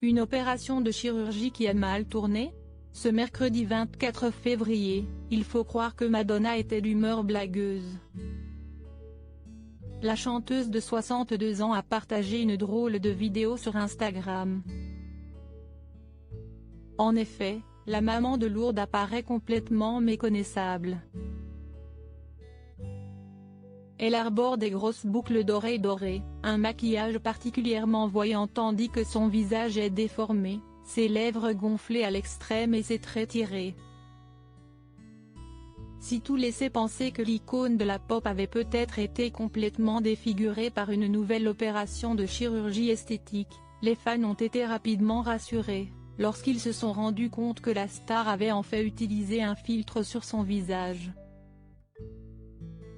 Une opération de chirurgie qui a mal tourné? Ce mercredi 24 février, il faut croire que Madonna était d'humeur blagueuse. La chanteuse de 62 ans a partagé une drôle de vidéo sur Instagram. En effet, la maman de Lourdes apparaît complètement méconnaissable. Elle arbore des grosses boucles d'oreilles dorées, un maquillage particulièrement voyant tandis que son visage est déformé, ses lèvres gonflées à l'extrême et ses traits tirés. Si tout laissait penser que l'icône de la pop avait peut-être été complètement défigurée par une nouvelle opération de chirurgie esthétique, les fans ont été rapidement rassurés, lorsqu'ils se sont rendus compte que la star avait en fait utilisé un filtre sur son visage.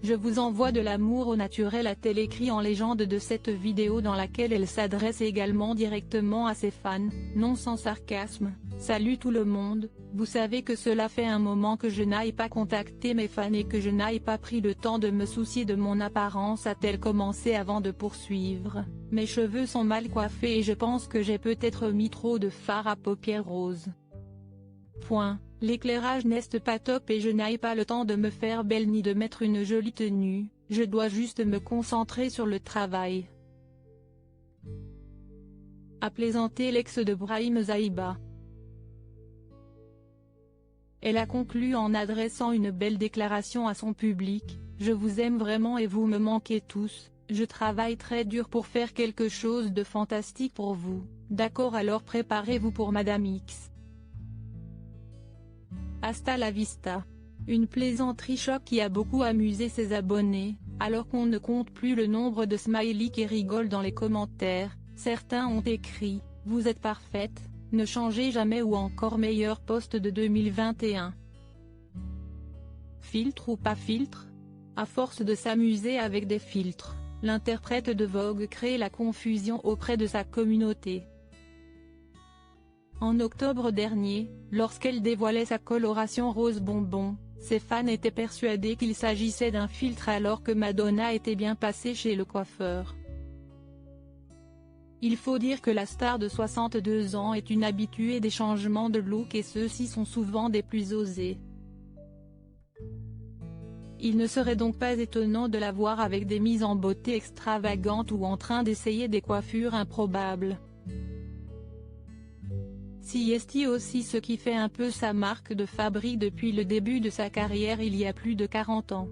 Je vous envoie de l'amour au naturel, a-t-elle écrit en légende de cette vidéo dans laquelle elle s'adresse également directement à ses fans, non sans sarcasme. Salut tout le monde, vous savez que cela fait un moment que je n'aille pas contacté mes fans et que je n'aille pas pris le temps de me soucier de mon apparence, a-t-elle commencé avant de poursuivre. Mes cheveux sont mal coiffés et je pense que j'ai peut-être mis trop de fard à paupières roses. L'éclairage n'est pas top et je n'ai pas le temps de me faire belle ni de mettre une jolie tenue, je dois juste me concentrer sur le travail. A plaisanté l'ex de Brahim Zaïba. Elle a conclu en adressant une belle déclaration à son public: je vous aime vraiment et vous me manquez tous, je travaille très dur pour faire quelque chose de fantastique pour vous, d'accord, alors préparez-vous pour Madame X. Hasta la vista. Une plaisanterie choc qui a beaucoup amusé ses abonnés, alors qu'on ne compte plus le nombre de smileys qui rigolent dans les commentaires. Certains ont écrit « Vous êtes parfaite, ne changez jamais » ou encore « Meilleur post de 2021 ». Filtre ou pas filtre? À force de s'amuser avec des filtres, l'interprète de Vogue crée la confusion auprès de sa communauté. En octobre dernier, lorsqu'elle dévoilait sa coloration rose bonbon, ses fans étaient persuadés qu'il s'agissait d'un filtre alors que Madonna était bien passée chez le coiffeur. Il faut dire que la star de 62 ans est une habituée des changements de look et ceux-ci sont souvent des plus osés. Il ne serait donc pas étonnant de la voir avec des mises en beauté extravagantes ou en train d'essayer des coiffures improbables. C'est aussi ce qui fait un peu sa marque de fabrique depuis le début de sa carrière il y a plus de 40 ans.